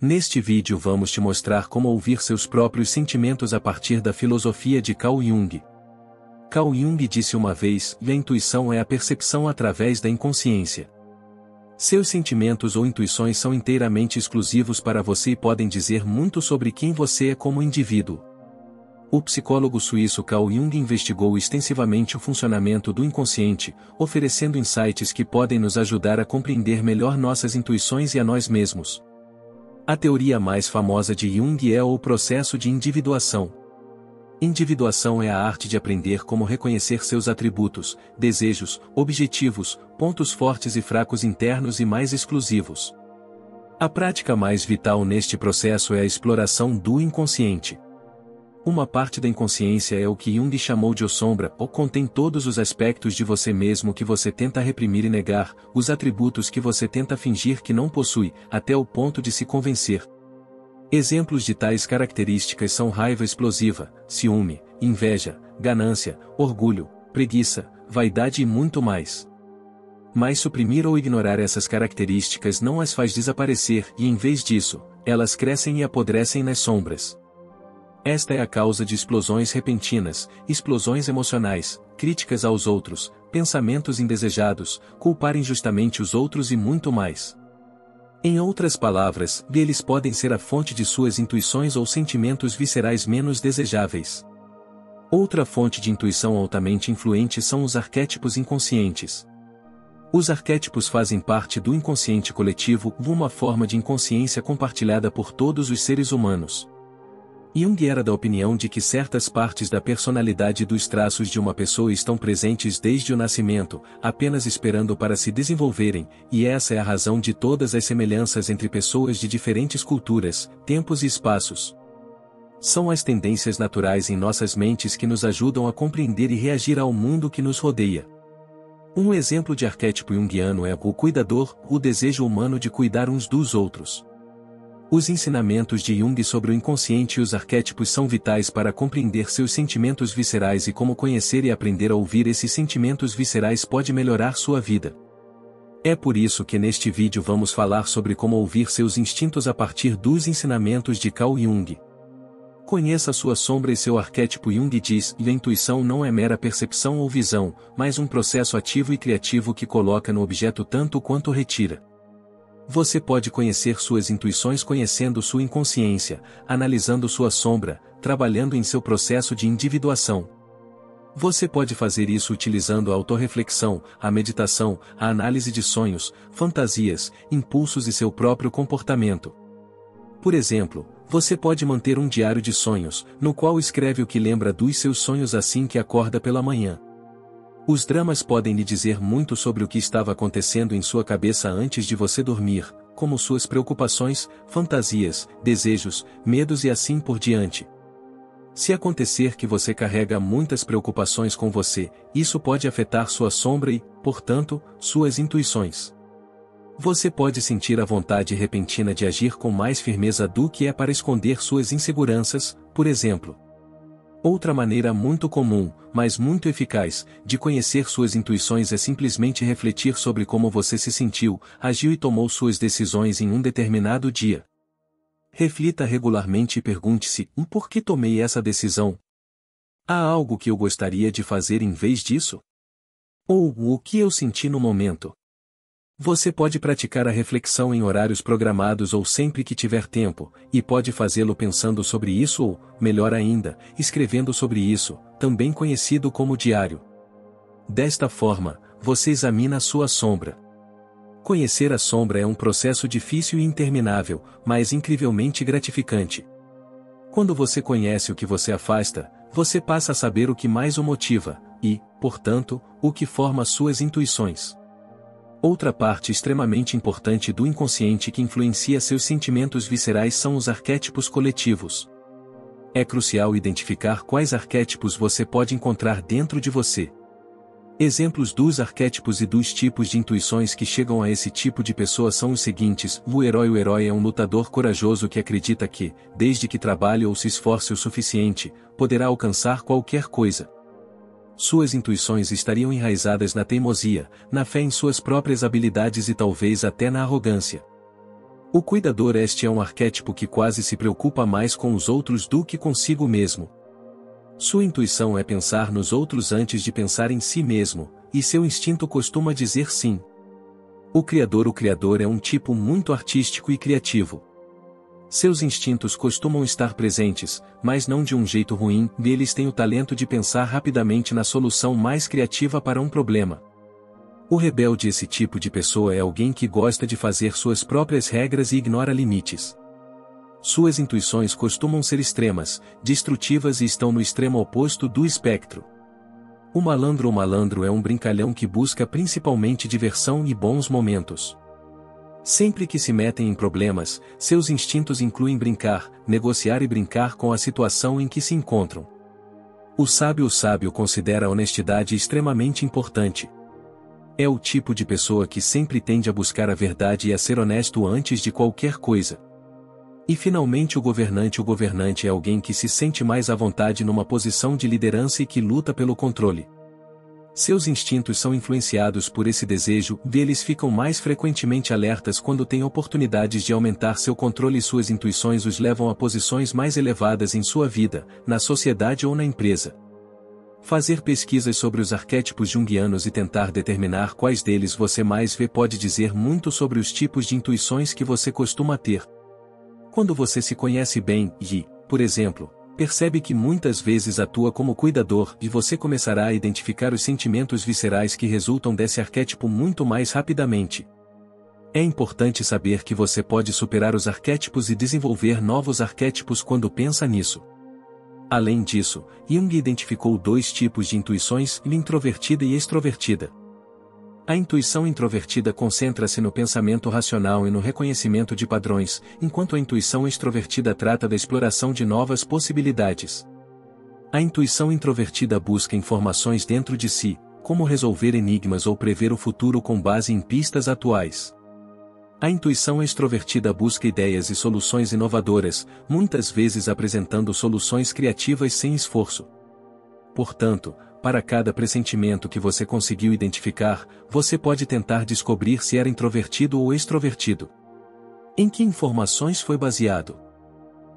Neste vídeo vamos te mostrar como ouvir seus próprios sentimentos a partir da filosofia de Carl Jung. Carl Jung disse uma vez que a intuição é a percepção através da inconsciência. Seus sentimentos ou intuições são inteiramente exclusivos para você e podem dizer muito sobre quem você é como indivíduo. O psicólogo suíço Carl Jung investigou extensivamente o funcionamento do inconsciente, oferecendo insights que podem nos ajudar a compreender melhor nossas intuições e a nós mesmos. A teoria mais famosa de Jung é o processo de individuação. Individuação é a arte de aprender como reconhecer seus atributos, desejos, objetivos, pontos fortes e fracos internos e mais exclusivos. A prática mais vital neste processo é a exploração do inconsciente. Uma parte da inconsciência é o que Jung chamou de sombra, ou contém todos os aspectos de você mesmo que você tenta reprimir e negar, os atributos que você tenta fingir que não possui, até o ponto de se convencer. Exemplos de tais características são raiva explosiva, ciúme, inveja, ganância, orgulho, preguiça, vaidade e muito mais. Mas suprimir ou ignorar essas características não as faz desaparecer e, em vez disso, elas crescem e apodrecem nas sombras. Esta é a causa de explosões repentinas, explosões emocionais, críticas aos outros, pensamentos indesejados, culpar injustamente os outros e muito mais. Em outras palavras, eles podem ser a fonte de suas intuições ou sentimentos viscerais menos desejáveis. Outra fonte de intuição altamente influente são os arquétipos inconscientes. Os arquétipos fazem parte do inconsciente coletivo, uma forma de inconsciência compartilhada por todos os seres humanos. Jung era da opinião de que certas partes da personalidade e dos traços de uma pessoa estão presentes desde o nascimento, apenas esperando para se desenvolverem, e essa é a razão de todas as semelhanças entre pessoas de diferentes culturas, tempos e espaços. São as tendências naturais em nossas mentes que nos ajudam a compreender e reagir ao mundo que nos rodeia. Um exemplo de arquétipo junguiano é o cuidador, o desejo humano de cuidar uns dos outros. Os ensinamentos de Jung sobre o inconsciente e os arquétipos são vitais para compreender seus sentimentos viscerais e como conhecer e aprender a ouvir esses sentimentos viscerais pode melhorar sua vida. É por isso que neste vídeo vamos falar sobre como ouvir seus instintos a partir dos ensinamentos de Carl Jung. Conheça sua sombra e seu arquétipo. Jung diz que a intuição não é mera percepção ou visão, mas um processo ativo e criativo que coloca no objeto tanto quanto retira. Você pode conhecer suas intuições conhecendo sua inconsciência, analisando sua sombra, trabalhando em seu processo de individuação. Você pode fazer isso utilizando a autorreflexão, a meditação, a análise de sonhos, fantasias, impulsos e seu próprio comportamento. Por exemplo, você pode manter um diário de sonhos, no qual escreve o que lembra dos seus sonhos assim que acorda pela manhã. Os dramas podem lhe dizer muito sobre o que estava acontecendo em sua cabeça antes de você dormir, como suas preocupações, fantasias, desejos, medos e assim por diante. Se acontecer que você carrega muitas preocupações com você, isso pode afetar sua sombra e, portanto, suas intuições. Você pode sentir a vontade repentina de agir com mais firmeza do que é para esconder suas inseguranças, por exemplo. Outra maneira muito comum, mas muito eficaz, de conhecer suas intuições é simplesmente refletir sobre como você se sentiu, agiu e tomou suas decisões em um determinado dia. Reflita regularmente e pergunte-se: por que tomei essa decisão? Há algo que eu gostaria de fazer em vez disso? Ou o que eu senti no momento? Você pode praticar a reflexão em horários programados ou sempre que tiver tempo, e pode fazê-lo pensando sobre isso ou, melhor ainda, escrevendo sobre isso, também conhecido como diário. Desta forma, você examina a sua sombra. Conhecer a sombra é um processo difícil e interminável, mas incrivelmente gratificante. Quando você conhece o que você afasta, você passa a saber o que mais o motiva, e, portanto, o que forma suas intuições. Outra parte extremamente importante do inconsciente que influencia seus sentimentos viscerais são os arquétipos coletivos. É crucial identificar quais arquétipos você pode encontrar dentro de você. Exemplos dos arquétipos e dos tipos de intuições que chegam a esse tipo de pessoa são os seguintes: o herói é um lutador corajoso que acredita que, desde que trabalhe ou se esforce o suficiente, poderá alcançar qualquer coisa. Suas intuições estariam enraizadas na teimosia, na fé em suas próprias habilidades e talvez até na arrogância. O cuidador este é um arquétipo que quase se preocupa mais com os outros do que consigo mesmo. Sua intuição é pensar nos outros antes de pensar em si mesmo, e seu instinto costuma dizer sim. O criador é um tipo muito artístico e criativo. Seus instintos costumam estar presentes, mas não de um jeito ruim, e eles têm o talento de pensar rapidamente na solução mais criativa para um problema. O rebelde, esse tipo de pessoa, é alguém que gosta de fazer suas próprias regras e ignora limites. Suas intuições costumam ser extremas, destrutivas e estão no extremo oposto do espectro. O malandro é um brincalhão que busca principalmente diversão e bons momentos. Sempre que se metem em problemas, seus instintos incluem brincar, negociar e brincar com a situação em que se encontram. O sábio considera a honestidade extremamente importante. É o tipo de pessoa que sempre tende a buscar a verdade e a ser honesto antes de qualquer coisa. E finalmente o governante é alguém que se sente mais à vontade numa posição de liderança e que luta pelo controle. Seus instintos são influenciados por esse desejo, e eles ficam mais frequentemente alertas quando têm oportunidades de aumentar seu controle, e suas intuições os levam a posições mais elevadas em sua vida, na sociedade ou na empresa. Fazer pesquisas sobre os arquétipos junguianos e tentar determinar quais deles você mais vê pode dizer muito sobre os tipos de intuições que você costuma ter. Quando você se conhece bem e, por exemplo, percebe que muitas vezes atua como cuidador, e você começará a identificar os sentimentos viscerais que resultam desse arquétipo muito mais rapidamente. É importante saber que você pode superar os arquétipos e desenvolver novos arquétipos quando pensa nisso. Além disso, Jung identificou 2 tipos de intuições, introvertida e extrovertida. A intuição introvertida concentra-se no pensamento racional e no reconhecimento de padrões, enquanto a intuição extrovertida trata da exploração de novas possibilidades. A intuição introvertida busca informações dentro de si, como resolver enigmas ou prever o futuro com base em pistas atuais. A intuição extrovertida busca ideias e soluções inovadoras, muitas vezes apresentando soluções criativas sem esforço. Portanto, para cada pressentimento que você conseguiu identificar, você pode tentar descobrir se era introvertido ou extrovertido. Em que informações foi baseado?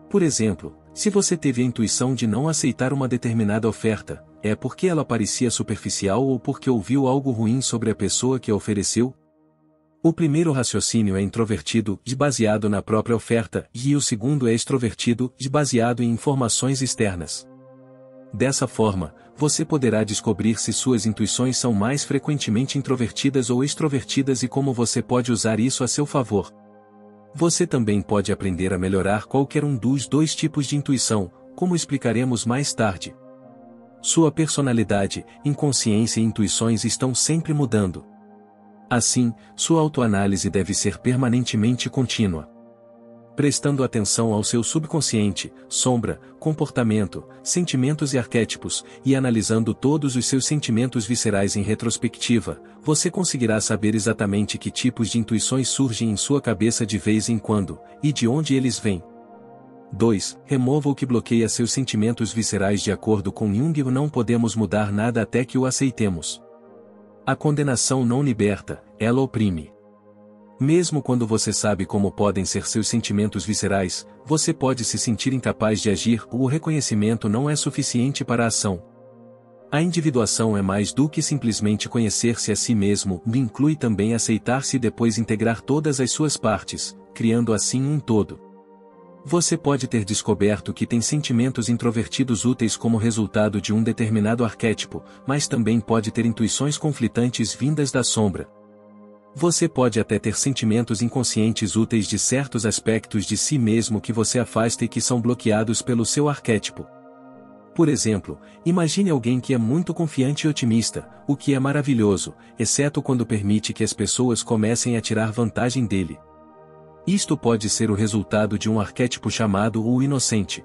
Por exemplo, se você teve a intuição de não aceitar uma determinada oferta, é porque ela parecia superficial ou porque ouviu algo ruim sobre a pessoa que a ofereceu? O primeiro raciocínio é introvertido, baseado na própria oferta, e o segundo é extrovertido, baseado em informações externas. Dessa forma, você poderá descobrir se suas intuições são mais frequentemente introvertidas ou extrovertidas e como você pode usar isso a seu favor. Você também pode aprender a melhorar qualquer um dos 2 tipos de intuição, como explicaremos mais tarde. Sua personalidade, inconsciência e intuições estão sempre mudando. Assim, sua autoanálise deve ser permanentemente contínua. Prestando atenção ao seu subconsciente, sombra, comportamento, sentimentos e arquétipos, e analisando todos os seus sentimentos viscerais em retrospectiva, você conseguirá saber exatamente que tipos de intuições surgem em sua cabeça de vez em quando, e de onde eles vêm. 2. Remova o que bloqueia seus sentimentos viscerais. De acordo com Jung, não podemos mudar nada até que o aceitemos. A condenação não liberta, ela oprime. Mesmo quando você sabe como podem ser seus sentimentos viscerais, você pode se sentir incapaz de agir, ou o reconhecimento não é suficiente para a ação. A individuação é mais do que simplesmente conhecer-se a si mesmo, inclui também aceitar-se e depois integrar todas as suas partes, criando assim um todo. Você pode ter descoberto que tem sentimentos introvertidos úteis como resultado de um determinado arquétipo, mas também pode ter intuições conflitantes vindas da sombra. Você pode até ter sentimentos inconscientes úteis de certos aspectos de si mesmo que você afasta e que são bloqueados pelo seu arquétipo. Por exemplo, imagine alguém que é muito confiante e otimista, o que é maravilhoso, exceto quando permite que as pessoas comecem a tirar vantagem dele. Isto pode ser o resultado de um arquétipo chamado o inocente.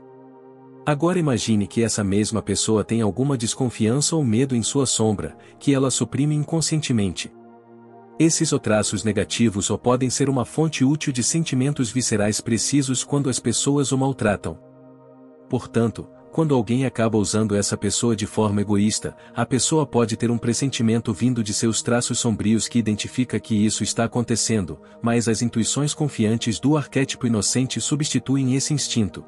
Agora imagine que essa mesma pessoa tem alguma desconfiança ou medo em sua sombra, que ela suprime inconscientemente. Esses traços negativos só podem ser uma fonte útil de sentimentos viscerais precisos quando as pessoas o maltratam. Portanto, Quando alguém acaba usando essa pessoa de forma egoísta, a pessoa pode ter um pressentimento vindo de seus traços sombrios que identifica que isso está acontecendo, mas as intuições confiantes do arquétipo inocente substituem esse instinto.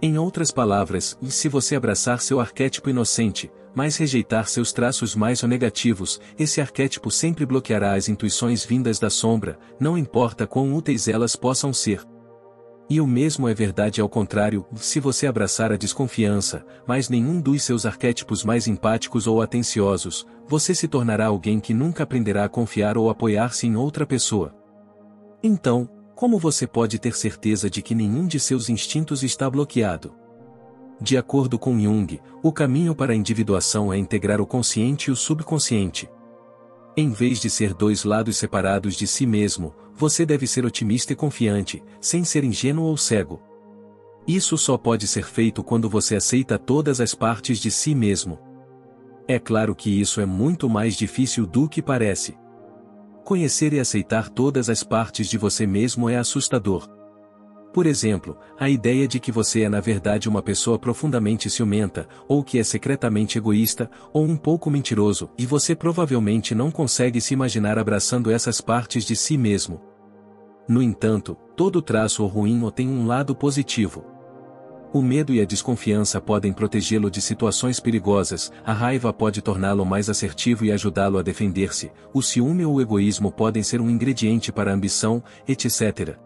Em outras palavras, se você abraçar seu arquétipo inocente, mas rejeitar seus traços mais negativos, esse arquétipo sempre bloqueará as intuições vindas da sombra, não importa quão úteis elas possam ser. E o mesmo é verdade ao contrário, se você abraçar a desconfiança, mas nenhum dos seus arquétipos mais empáticos ou atenciosos, você se tornará alguém que nunca aprenderá a confiar ou apoiar-se em outra pessoa. Então, como você pode ter certeza de que nenhum de seus instintos está bloqueado? De acordo com Jung, o caminho para a individuação é integrar o consciente e o subconsciente. Em vez de ser dois lados separados de si mesmo, você deve ser otimista e confiante, sem ser ingênuo ou cego. Isso só pode ser feito quando você aceita todas as partes de si mesmo. É claro que isso é muito mais difícil do que parece. Conhecer e aceitar todas as partes de você mesmo é assustador. Por exemplo, a ideia de que você é na verdade uma pessoa profundamente ciumenta, ou que é secretamente egoísta, ou um pouco mentiroso, e você provavelmente não consegue se imaginar abraçando essas partes de si mesmo. No entanto, todo traço ruim tem um lado positivo. O medo e a desconfiança podem protegê-lo de situações perigosas, a raiva pode torná-lo mais assertivo e ajudá-lo a defender-se, o ciúme ou o egoísmo podem ser um ingrediente para a ambição, etc.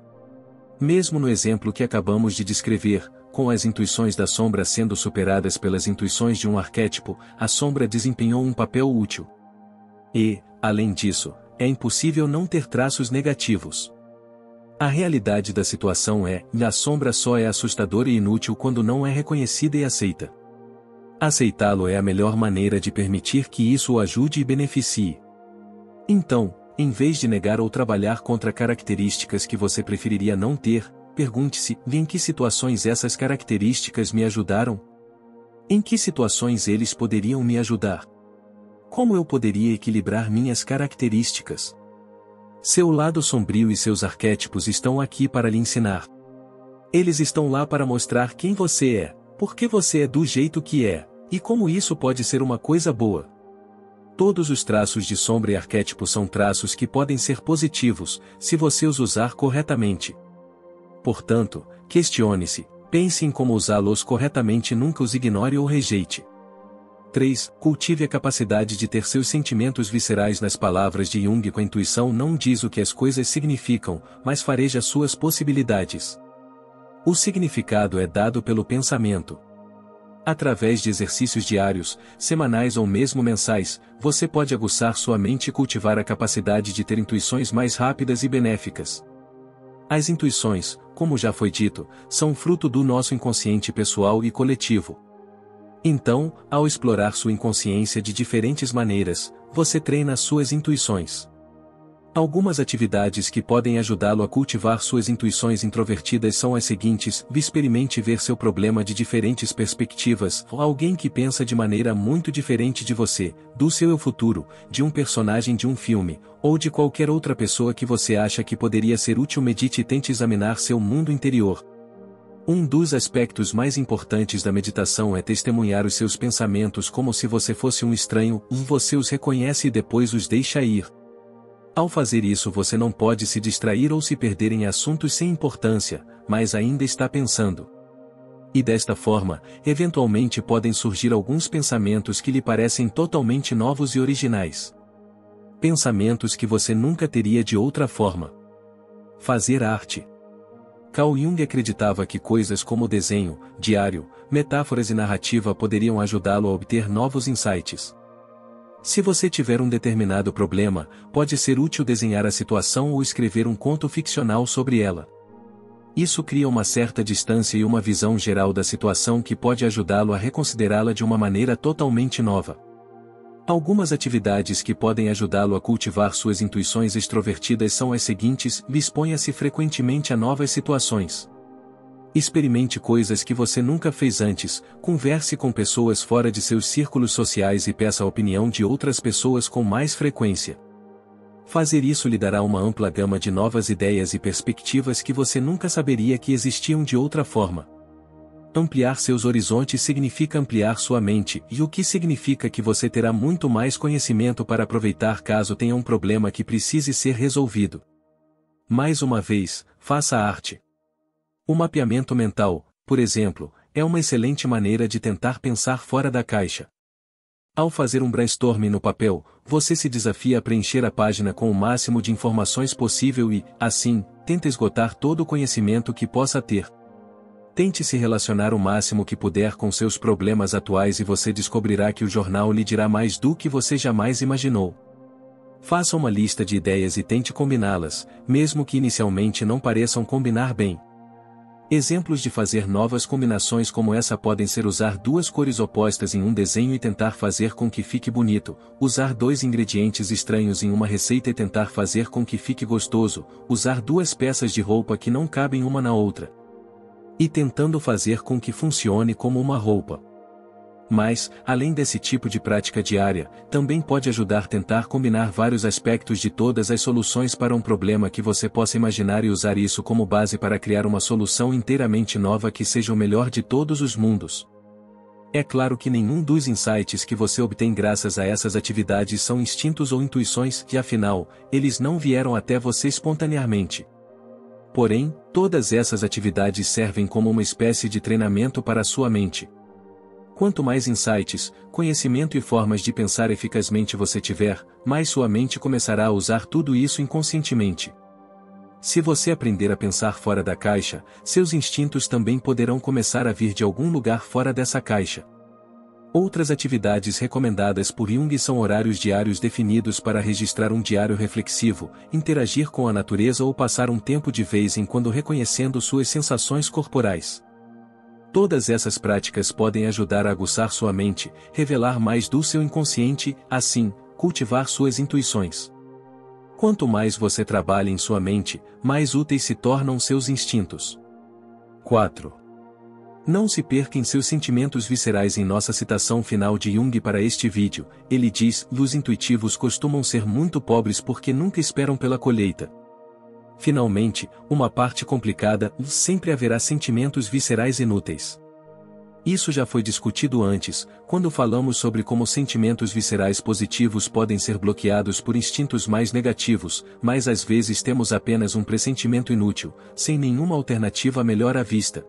Mesmo no exemplo que acabamos de descrever, com as intuições da sombra sendo superadas pelas intuições de um arquétipo, a sombra desempenhou um papel útil. E, além disso, é impossível não ter traços negativos. A realidade da situação é, a sombra só é assustadora e inútil quando não é reconhecida e aceita. Aceitá-lo é a melhor maneira de permitir que isso o ajude e beneficie. Então, em vez de negar ou trabalhar contra características que você preferiria não ter, pergunte-se: em que situações essas características me ajudaram? Em que situações eles poderiam me ajudar? Como eu poderia equilibrar minhas características? Seu lado sombrio e seus arquétipos estão aqui para lhe ensinar. Eles estão lá para mostrar quem você é, por que você é do jeito que é, e como isso pode ser uma coisa boa. Todos os traços de sombra e arquétipo são traços que podem ser positivos, se você os usar corretamente. Portanto, questione-se, pense em como usá-los corretamente e nunca os ignore ou rejeite. 3. Cultive a capacidade de ter seus sentimentos viscerais. Nas palavras de Jung, com a intuição não diz o que as coisas significam, mas fareja suas possibilidades. O significado é dado pelo pensamento. Através de exercícios diários, semanais ou mesmo mensais, você pode aguçar sua mente e cultivar a capacidade de ter intuições mais rápidas e benéficas. As intuições, como já foi dito, são fruto do nosso inconsciente pessoal e coletivo. Então, ao explorar sua inconsciência de diferentes maneiras, você treina suas intuições. Algumas atividades que podem ajudá-lo a cultivar suas intuições introvertidas são as seguintes: experimente ver seu problema de diferentes perspectivas, ou alguém que pensa de maneira muito diferente de você, do seu eu futuro, de um personagem de um filme, ou de qualquer outra pessoa que você acha que poderia ser útil. Medite e tente examinar seu mundo interior. Um dos aspectos mais importantes da meditação é testemunhar os seus pensamentos como se você fosse um estranho, você os reconhece e depois os deixa ir. Ao fazer isso, você não pode se distrair ou se perder em assuntos sem importância, mas ainda está pensando. E desta forma, eventualmente podem surgir alguns pensamentos que lhe parecem totalmente novos e originais. Pensamentos que você nunca teria de outra forma. Fazer arte. Carl Jung acreditava que coisas como desenho, diário, metáforas e narrativa poderiam ajudá-lo a obter novos insights. Se você tiver um determinado problema, pode ser útil desenhar a situação ou escrever um conto ficcional sobre ela. Isso cria uma certa distância e uma visão geral da situação que pode ajudá-lo a reconsiderá-la de uma maneira totalmente nova. Algumas atividades que podem ajudá-lo a cultivar suas intuições extrovertidas são as seguintes: exponha-se frequentemente a novas situações. Experimente coisas que você nunca fez antes, converse com pessoas fora de seus círculos sociais e peça a opinião de outras pessoas com mais frequência. Fazer isso lhe dará uma ampla gama de novas ideias e perspectivas que você nunca saberia que existiam de outra forma. Ampliar seus horizontes significa ampliar sua mente, e o que significa que você terá muito mais conhecimento para aproveitar caso tenha um problema que precise ser resolvido. Mais uma vez, faça arte. O mapeamento mental, por exemplo, é uma excelente maneira de tentar pensar fora da caixa. Ao fazer um brainstorming no papel, você se desafia a preencher a página com o máximo de informações possível e, assim, tenta esgotar todo o conhecimento que possa ter. Tente se relacionar o máximo que puder com seus problemas atuais e você descobrirá que o jornal lhe dirá mais do que você jamais imaginou. Faça uma lista de ideias e tente combiná-las, mesmo que inicialmente não pareçam combinar bem. Exemplos de fazer novas combinações como essa podem ser usar duas cores opostas em um desenho e tentar fazer com que fique bonito, usar dois ingredientes estranhos em uma receita e tentar fazer com que fique gostoso, usar duas peças de roupa que não cabem uma na outra. E tentando fazer com que funcione como uma roupa. Mas, além desse tipo de prática diária, também pode ajudar a tentar combinar vários aspectos de todas as soluções para um problema que você possa imaginar e usar isso como base para criar uma solução inteiramente nova que seja o melhor de todos os mundos. É claro que nenhum dos insights que você obtém graças a essas atividades são instintos ou intuições e afinal, eles não vieram até você espontaneamente. Porém, todas essas atividades servem como uma espécie de treinamento para a sua mente. Quanto mais insights, conhecimento e formas de pensar eficazmente você tiver, mais sua mente começará a usar tudo isso inconscientemente. Se você aprender a pensar fora da caixa, seus instintos também poderão começar a vir de algum lugar fora dessa caixa. Outras atividades recomendadas por Jung são horários diários definidos para registrar um diário reflexivo, interagir com a natureza ou passar um tempo de vez em quando reconhecendo suas sensações corporais. Todas essas práticas podem ajudar a aguçar sua mente, revelar mais do seu inconsciente, assim, cultivar suas intuições. Quanto mais você trabalha em sua mente, mais úteis se tornam seus instintos. 4. Não se perca em seus sentimentos viscerais. Em nossa citação final de Jung para este vídeo, ele diz: os intuitivos costumam ser muito pobres porque nunca esperam pela colheita. Finalmente, uma parte complicada: sempre haverá sentimentos viscerais inúteis. Isso já foi discutido antes, quando falamos sobre como sentimentos viscerais positivos podem ser bloqueados por instintos mais negativos, mas às vezes temos apenas um pressentimento inútil, sem nenhuma alternativa melhor à vista.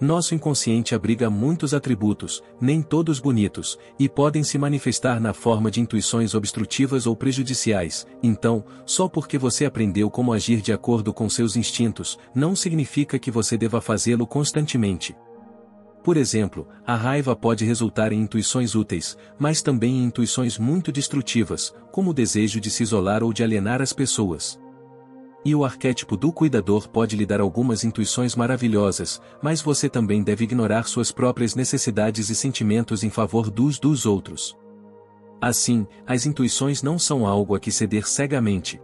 Nosso inconsciente abriga muitos atributos, nem todos bonitos, e podem se manifestar na forma de intuições obstrutivas ou prejudiciais. Então, só porque você aprendeu como agir de acordo com seus instintos, não significa que você deva fazê-lo constantemente. Por exemplo, a raiva pode resultar em intuições úteis, mas também em intuições muito destrutivas, como o desejo de se isolar ou de alienar as pessoas. E o arquétipo do cuidador pode lhe dar algumas intuições maravilhosas, mas você também deve ignorar suas próprias necessidades e sentimentos em favor dos outros. Assim, as intuições não são algo a que ceder cegamente.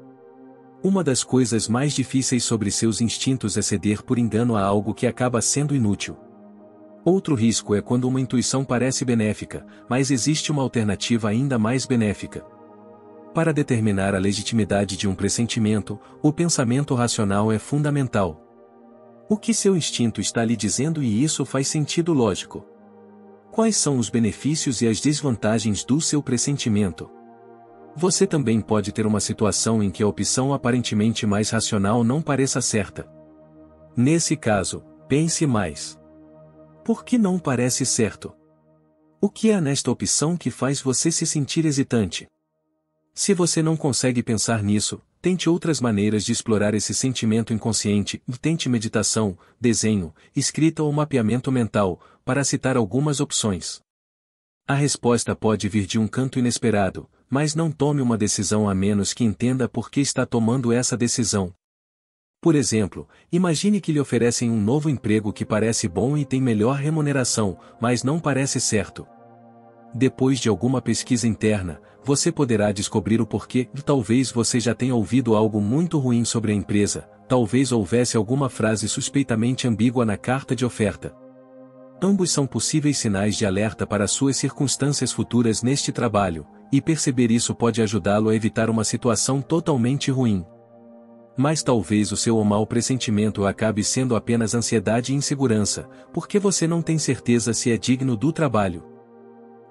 Uma das coisas mais difíceis sobre seus instintos é ceder por engano a algo que acaba sendo inútil. Outro risco é quando uma intuição parece benéfica, mas existe uma alternativa ainda mais benéfica. Para determinar a legitimidade de um pressentimento, o pensamento racional é fundamental. O que seu instinto está lhe dizendo e isso faz sentido lógico? Quais são os benefícios e as desvantagens do seu pressentimento? Você também pode ter uma situação em que a opção aparentemente mais racional não pareça certa. Nesse caso, pense mais. Por que não parece certo? O que é nesta opção que faz você se sentir hesitante? Se você não consegue pensar nisso, tente outras maneiras de explorar esse sentimento inconsciente, tente meditação, desenho, escrita ou mapeamento mental, para citar algumas opções. A resposta pode vir de um canto inesperado, mas não tome uma decisão a menos que entenda por que está tomando essa decisão. Por exemplo, imagine que lhe oferecem um novo emprego que parece bom e tem melhor remuneração, mas não parece certo. Depois de alguma pesquisa interna, você poderá descobrir o porquê. Talvez você já tenha ouvido algo muito ruim sobre a empresa, talvez houvesse alguma frase suspeitamente ambígua na carta de oferta. Ambos são possíveis sinais de alerta para suas circunstâncias futuras neste trabalho, e perceber isso pode ajudá-lo a evitar uma situação totalmente ruim. Mas talvez o seu mau pressentimento acabe sendo apenas ansiedade e insegurança, porque você não tem certeza se é digno do trabalho.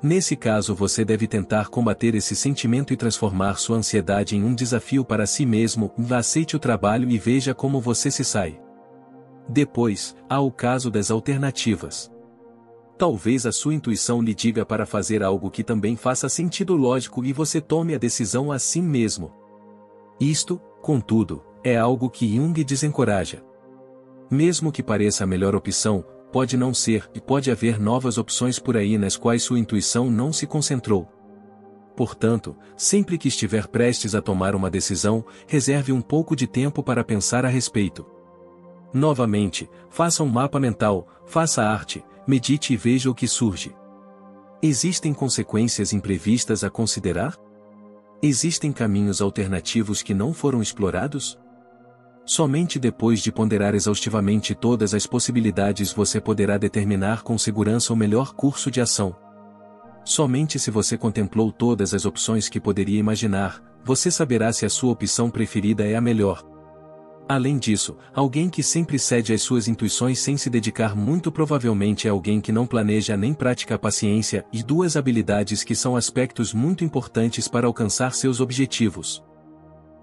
Nesse caso você deve tentar combater esse sentimento e transformar sua ansiedade em um desafio para si mesmo. Aceite o trabalho e veja como você se sai. Depois, há o caso das alternativas. Talvez a sua intuição lhe diga para fazer algo que também faça sentido lógico e você tome a decisão assim mesmo. Isto, contudo, é algo que Jung desencoraja. Mesmo que pareça a melhor opção, pode não ser e pode haver novas opções por aí nas quais sua intuição não se concentrou. Portanto, sempre que estiver prestes a tomar uma decisão, reserve um pouco de tempo para pensar a respeito. Novamente, faça um mapa mental, faça arte, medite e veja o que surge. Existem consequências imprevistas a considerar? Existem caminhos alternativos que não foram explorados? Somente depois de ponderar exaustivamente todas as possibilidades você poderá determinar com segurança o melhor curso de ação. Somente se você contemplou todas as opções que poderia imaginar, você saberá se a sua opção preferida é a melhor. Além disso, alguém que sempre cede às suas intuições sem se dedicar muito provavelmente é alguém que não planeja nem pratica a paciência e duas habilidades que são aspectos muito importantes para alcançar seus objetivos.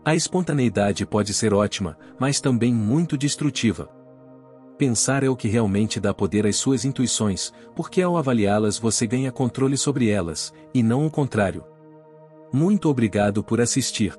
A espontaneidade pode ser ótima, mas também muito destrutiva. Pensar é o que realmente dá poder às suas intuições, porque ao avaliá-las você ganha controle sobre elas, e não o contrário. Muito obrigado por assistir.